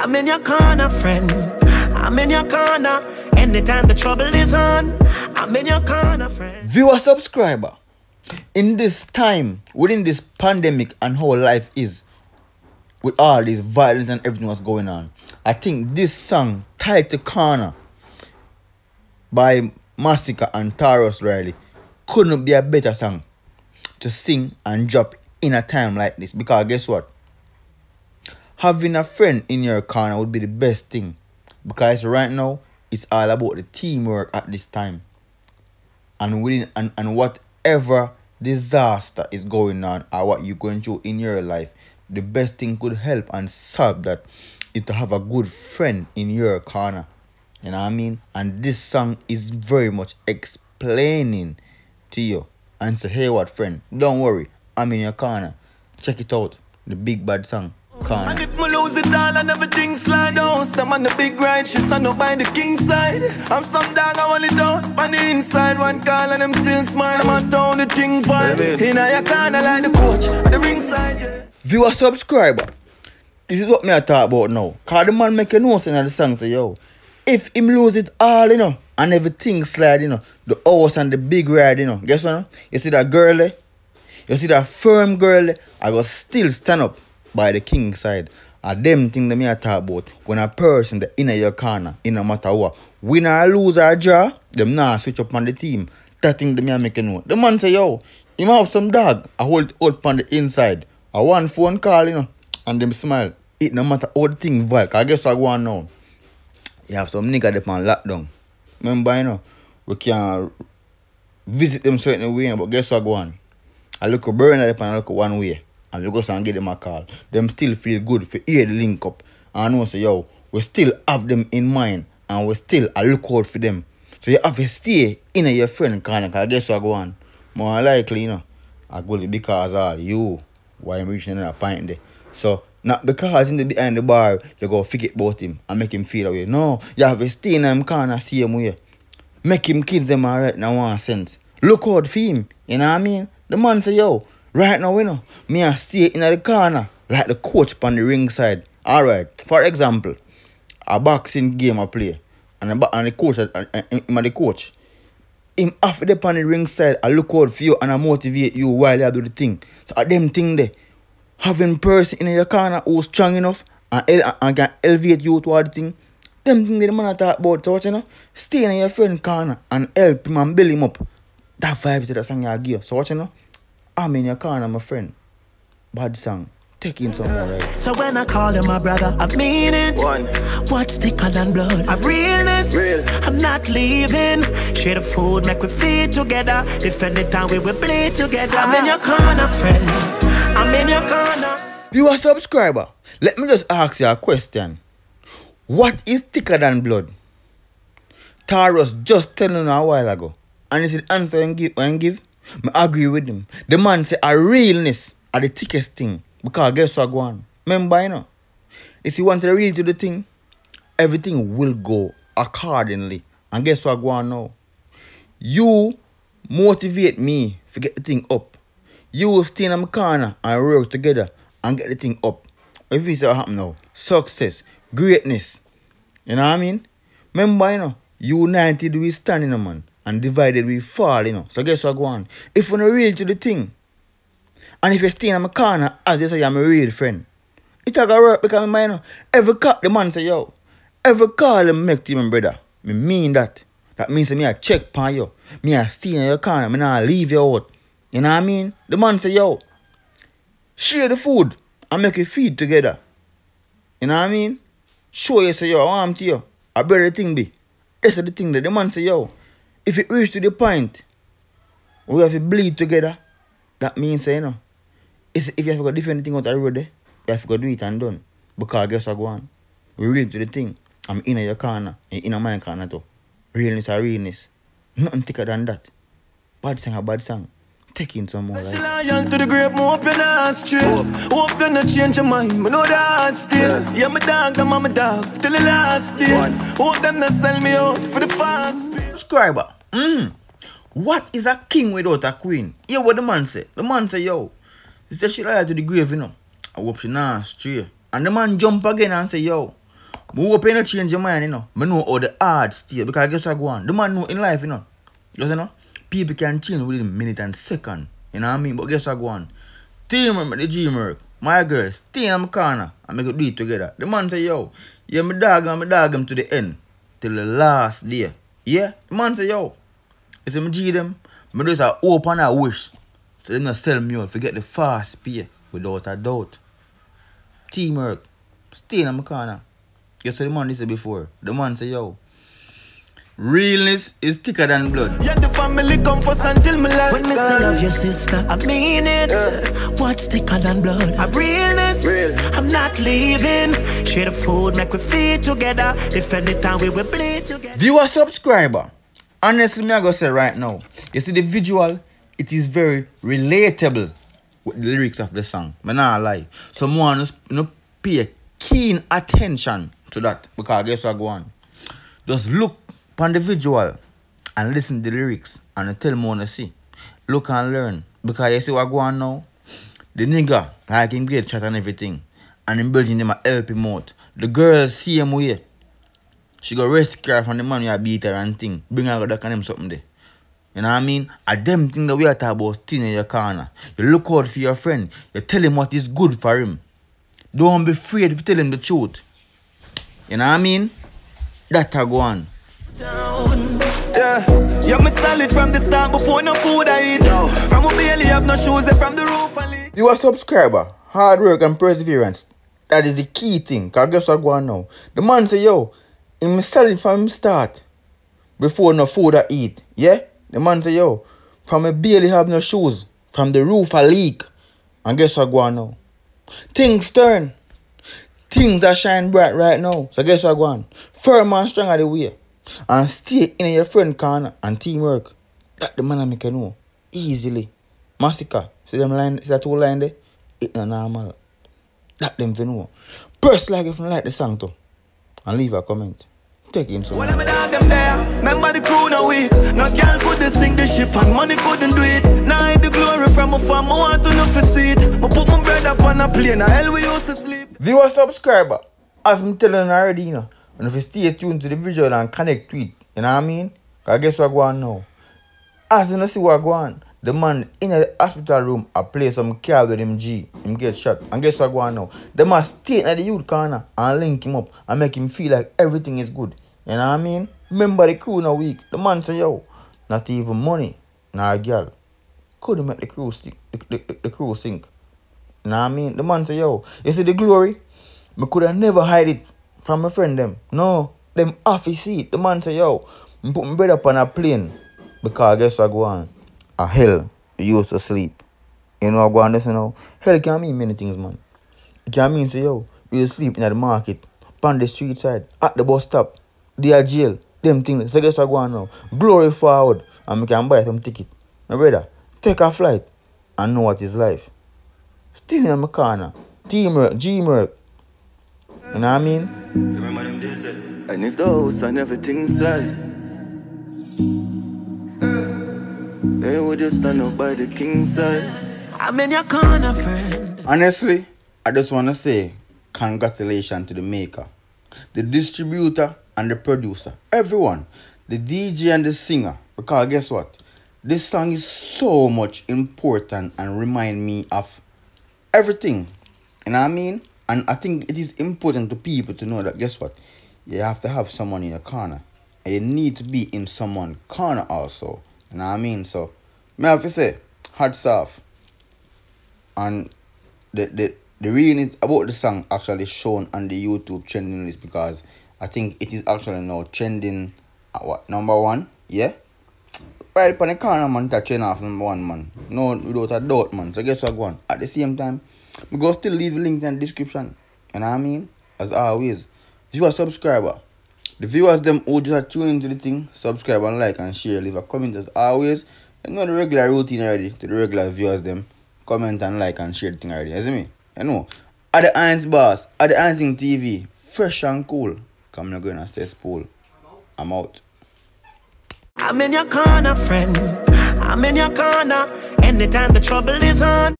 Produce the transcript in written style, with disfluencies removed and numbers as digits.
I'm in your corner, friend. I'm in your corner. Anytime the trouble is on, I'm in your corner, friend. Viewer, subscriber, in this time, within this pandemic and how life is, with all this violence and everything was going on, I think this song, Tied to Corner, by Masicka and TarrusRiley, couldn't be a better song to sing and drop in a time like this. Because guess what? Having a friend in your corner would be the best thing. Because right now, it's all about the teamwork at this time. And within and whatever disaster is going on or what you're going through in your life, the best thing could help and solve that is to have a good friend in your corner. You know what I mean? And this song is very much explaining to you and say, hey, what friend? Don't worry, I'm in your corner. Check it out. The big bad song. Corner. And if me lose it all and everything slide down, stand on the big ride, she stand up by the king side. I'm some dog, I want it out on the inside. One call and them still smile. I'm on town, the thing fine. In your corner like the coach at the ringside, yeah. Viewer, subscriber, this is what me I talk about now. Cause the man make a noise in the song say, yo, if him lose it all, you know, and everything slide, you know, the house and the big ride, you know, guess what? You see that girl there? You see that firm girl there? I will still stand up by the king side. And them thing that me I talk about, when a person that in your corner, in no matter what, win or lose or draw, them now switch up on the team. That thing that me I make a note. The man say, yo, him have some dog, I hold out on the inside. A one phone call, you know, and them smile. It no matter how the thing vibe. Cause I guess what I go on now. You have some nigga that on lockdown. Remember, you know, we can visit them certain way, but guess what I go on? I look a burner up and I look one way. And we go and get them a call. Them still feel good for hear the link up. And I know say, yo, we still have them in mind. And we still look out for them. So you have to stay in your friend corner. Cause I guess what I go on? More likely, you know, I go because of you. Why I'm reaching another point there. So, not because in the behind the bar, you go forget about him and make him feel away. No, you have to stay in him corner, see him way. Make him kiss them alright in one sense. Look out for him, you know what I mean? The man say, yo, right now, you know, me I stay in the corner like the coach on the ringside. Alright, for example, a boxing game I play and the coach, the coach. Him after the on the ringside, I look out for you and I motivate you while you do the thing. So at them thing there, having person in your corner who's strong enough and can elevate you toward the thing, them thing the man I talk about. So what you know, stay in your friend corner and help him and build him up. That vibe is the song I give. So what you know, I'm in your corner, my friend. Bad song. Take in some more, right? So when I call him my brother, I mean it. What's thicker than blood? I'm realness. I'm not leaving. Share the food, make we feed together. Defend the town, we will bleed together. I'm in your corner, friend. I'm in your corner. Viewer, subscriber, let me just ask you a question. What is thicker than blood? Tarrus just telling you a while ago. And it's the answer and give. I agree with him. The man say a realness are the thickest thing. Because guess what go on? Remember, you know, if you want to real to the thing, everything will go accordingly. And guess what go on now? You motivate me to get the thing up. You will stay in my corner and work together and get the thing up. If it's what happen now, success, greatness. You know what I mean? Remember, you know, united we stand, you know, man. And divided we fall, you know. So guess what go on? If you're not real to the thing, and if you stay in my corner, as you say, I'm a real friend, it's a work because, you know, every call the man say, yo, every call them make to you, my brother. I mean that. That means me I check upon you. Me I stay in your corner. Me not leave you out. You know what I mean? The man say, yo, share the food and make you feed together. You know what I mean? Show you say, yo, I want to you. I better the thing be. That's the thing that the man say, yo, if it reach to the point, we have to bleed together. That means, you know, if you have to go different thing out the road there, you have to go do it and done. Because guess what go on? We real to the thing. I'm in your corner, and in my corner too. Realness or realness. Nothing thicker than that. Bad song, a bad song. Take in some more, right? Young to the grave, hope you're not straight. Hope you're not change your mind, but know that still. Yeah, my dog, I'm my dog, till the last day. Hope them not sell me out for the fast. Subscriber, what is a king without a queen? Hear what the man say. The man say, yo, he said she ride to the grave, you know. I hope she not stray. And the man jump again and say, yo, I hope you not change your mind, you know. I know how the hard stay because guess what go on. The man know in life, you know. Because you know, people can change within a minute and second. You know what I mean? But guess what go on? Teamwork, the G-Merc, my girl, stay in my corner and make it do it together. The man say, yo, yeah, my dog him to the end. Till the last day. Yeah? The man say, yo, you see me G them, I just a hope and a wish. So they not sell me out, forget the fast pay without a doubt. Teamwork, stay in my corner. Guess what the man said before? The man say, yo, realness is thicker than blood. Yeah, the family come first until my life. When me say love your sister, I mean it. What's thicker than blood? I'm realness. I'm not leaving. Share the food, make we feed together. Defend the time we will bleed together. Viewer, subscriber. Honestly, me I go say right now. You see the visual, it is very relatable with the lyrics of the song. I'm not lie. Someone no pay keen attention to that because guess what go on. Just look upon the visual and listen to the lyrics and tell me what you see. Look and learn. Because you see what go on now? The nigga like him get chat and everything. And him building them a help him out. The girl see him way. She go rescue her from the man who beat her and thing. Bring her back and him something there. You know what I mean? A them thing that we are talking about still in your corner. You look out for your friend. You tell him what is good for him. Don't be afraid to tell him the truth. You know what I mean? That I go on. Yeah, you're me solid from the start before no food I eat. From a barely have no shoes and from the roof I leave. You are a subscriber. Hard work and perseverance. That is the key thing. Because guess what go on now? The man say, yo, him solid from the start before no food I eat. Yeah? The man say, yo, from a barely have no shoes. From the roof I leak. And guess what go on now? Things turn. Things are shine bright right now. So guess what go on? Firm and strong are the way. And stay in your friend corner and teamwork. That the man I make you know. Easily. Masicka. See them line, see that two line there? It's not normal. That them for know. Press like if you like the song too. And leave a comment. Take it in some. When I'm dog them there, remember the crew now we. No girl couldn't sing the ship and money couldn't do it. Now I the glory from a farm, I want to know for see it. I put my bread up on a plane, now hell we used to sleep. Viewer, subscriber, as I'm telling you already, you know, and if you stay tuned to the visual and connect to it, you know what I mean? Because guess what go on now? As you know see what go on, the man in the hospital room, I play some car with him G, him get shot, and guess what go on now? The man stay in the youth corner and link him up and make him feel like everything is good. You know what I mean? Remember the crew now week, the man say, yo, not even money, nor a girl. Couldn't make the crew sink, the crew sink. You know what I mean? The man say, yo, you see the glory? I could have never hide it from my friend them. No, them off his seat. The man say, yo, I put my bed up on a plane. Because guess what go on? A hell, you used to sleep. You know what go on this, you know? Hell can mean many things, man. It can mean, say, yo, you sleep in the market, on the street side, at the bus stop, they are jail, them things. So guess what go on now? Glory forward, and we can buy some ticket. My brother, take a flight and know what is life. Still in my corner. Teamwork, G-Merc. You know what I mean? Remember them days, and if the house and everything inside, they would just stand up by the king's side. I'm in your corner, friend. Honestly, I just want to say congratulations to the maker, the distributor and the producer, everyone, the DJ and the singer. Because guess what? This song is so much important and remind me of everything. You know what I mean? And I think it is important to people to know that, guess what? You have to have someone in your corner. And you need to be in someone's corner also. You know what I mean? So, I have to say, hats off. And the realness about the song actually shown on the YouTube trending list, because I think it is actually now trending at what, #1? Yeah? Right upon the corner, man, to trend off #1, man. No, without a doubt, man. So guess what, go on. At the same time, we go still leave the link in the description. You know what I mean? As always. Viewer, subscriber. The viewers them who just tune into the thing, subscribe and like and share. Leave a comment as always. You know the regular routine already. To the regular viewers them, comment and like and share the thing already. You see me? You know. At the Irons Boss, at the Irons TV, fresh and cool. Come on, going to stay spool. I'm out. I'm in your corner, friend. I'm in your corner. Anytime the trouble is on.